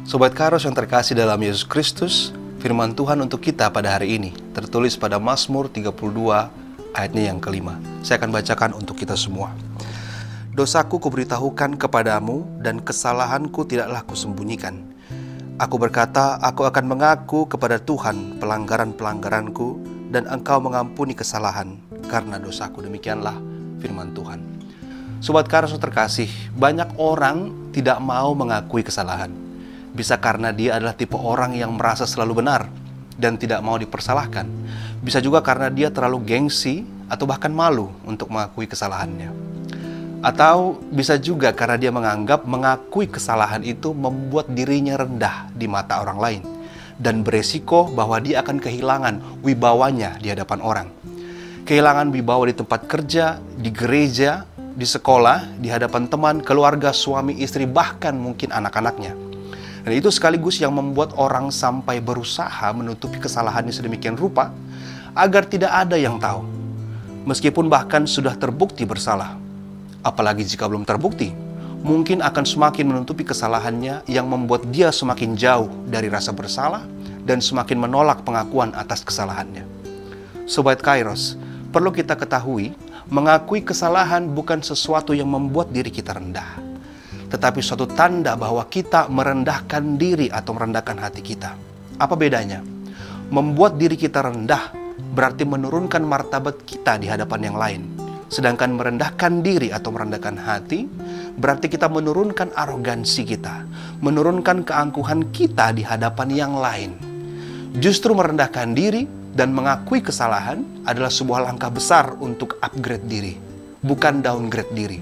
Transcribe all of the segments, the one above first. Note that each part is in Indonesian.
Sobat Kairos yang terkasih dalam Yesus Kristus, firman Tuhan untuk kita pada hari ini tertulis pada Mazmur 32 ayatnya yang kelima. Saya akan bacakan untuk kita semua. Dosaku kuberitahukan kepadamu dan kesalahanku tidaklah kusembunyikan. Aku berkata, aku akan mengaku kepada Tuhan pelanggaran-pelanggaranku dan Engkau mengampuni kesalahan karena dosaku. Demikianlah firman Tuhan. Sobat Kairos yang terkasih, banyak orang tidak mau mengakui kesalahan. Bisa karena dia adalah tipe orang yang merasa selalu benar dan tidak mau dipersalahkan. Bisa juga karena dia terlalu gengsi atau bahkan malu untuk mengakui kesalahannya. Atau bisa juga karena dia menganggap mengakui kesalahan itu membuat dirinya rendah di mata orang lain dan beresiko bahwa dia akan kehilangan wibawanya di hadapan orang. Kehilangan wibawa di tempat kerja, di gereja, di sekolah, di hadapan teman, keluarga, suami, istri, bahkan mungkin anak-anaknya. Dan itu sekaligus yang membuat orang sampai berusaha menutupi kesalahannya sedemikian rupa agar tidak ada yang tahu. Meskipun bahkan sudah terbukti bersalah. Apalagi jika belum terbukti, mungkin akan semakin menutupi kesalahannya yang membuat dia semakin jauh dari rasa bersalah dan semakin menolak pengakuan atas kesalahannya. Sobat Kairos, perlu kita ketahui, mengakui kesalahan bukan sesuatu yang membuat diri kita rendah, tetapi suatu tanda bahwa kita merendahkan diri atau merendahkan hati kita. Apa bedanya? Membuat diri kita rendah berarti menurunkan martabat kita di hadapan yang lain. Sedangkan merendahkan diri atau merendahkan hati berarti kita menurunkan arogansi kita, menurunkan keangkuhan kita di hadapan yang lain. Justru merendahkan diri dan mengakui kesalahan adalah sebuah langkah besar untuk upgrade diri, bukan downgrade diri.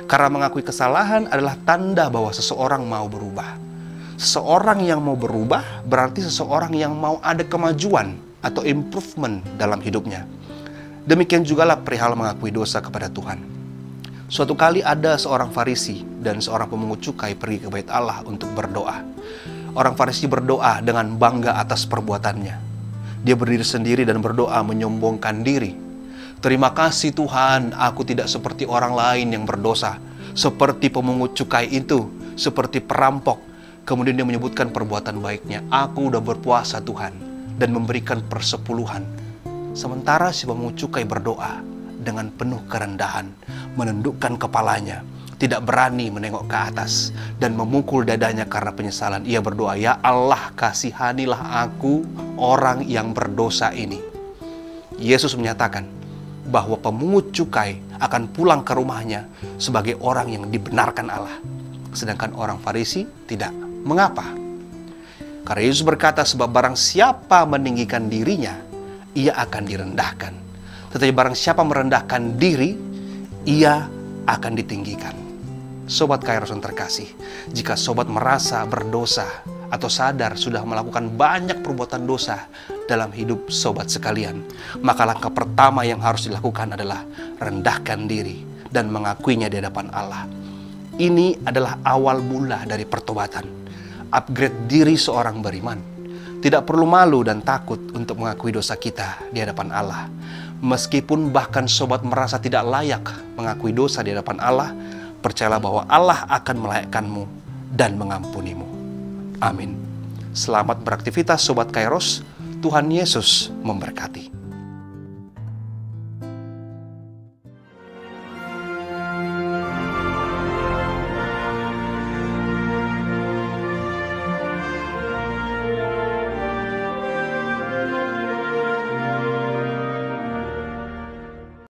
Karena mengakui kesalahan adalah tanda bahwa seseorang mau berubah. Seseorang yang mau berubah berarti seseorang yang mau ada kemajuan atau improvement dalam hidupnya. Demikian jugalah perihal mengakui dosa kepada Tuhan. Suatu kali ada seorang Farisi dan seorang pemungut cukai pergi ke bait Allah untuk berdoa. Orang Farisi berdoa dengan bangga atas perbuatannya. Dia berdiri sendiri dan berdoa menyombongkan diri. Terima kasih Tuhan, aku tidak seperti orang lain yang berdosa, seperti pemungut cukai itu, seperti perampok. Kemudian dia menyebutkan perbuatan baiknya. Aku udah berpuasa Tuhan dan memberikan persepuluhan. Sementara si pemungut cukai berdoa dengan penuh kerendahan, menundukkan kepalanya, tidak berani menengok ke atas dan memukul dadanya karena penyesalan. Ia berdoa, ya Allah kasihanilah aku orang yang berdosa ini. Yesus menyatakan bahwa pemungut cukai akan pulang ke rumahnya sebagai orang yang dibenarkan Allah. Sedangkan orang Farisi tidak. Mengapa? Karena Yesus berkata, sebab barang siapa meninggikan dirinya, ia akan direndahkan. Tetapi barang siapa merendahkan diri, ia akan ditinggikan. Sobat Kairos yang terkasih, jika sobat merasa berdosa atau sadar sudah melakukan banyak perbuatan dosa dalam hidup sobat sekalian, maka langkah pertama yang harus dilakukan adalah rendahkan diri dan mengakuinya di hadapan Allah. Ini adalah awal mula dari pertobatan. Upgrade diri seorang beriman. Tidak perlu malu dan takut untuk mengakui dosa kita di hadapan Allah. Meskipun bahkan sobat merasa tidak layak mengakui dosa di hadapan Allah, percayalah bahwa Allah akan melayakkanmu dan mengampunimu. Amin. Selamat beraktivitas Sobat Kairos. Tuhan Yesus memberkati.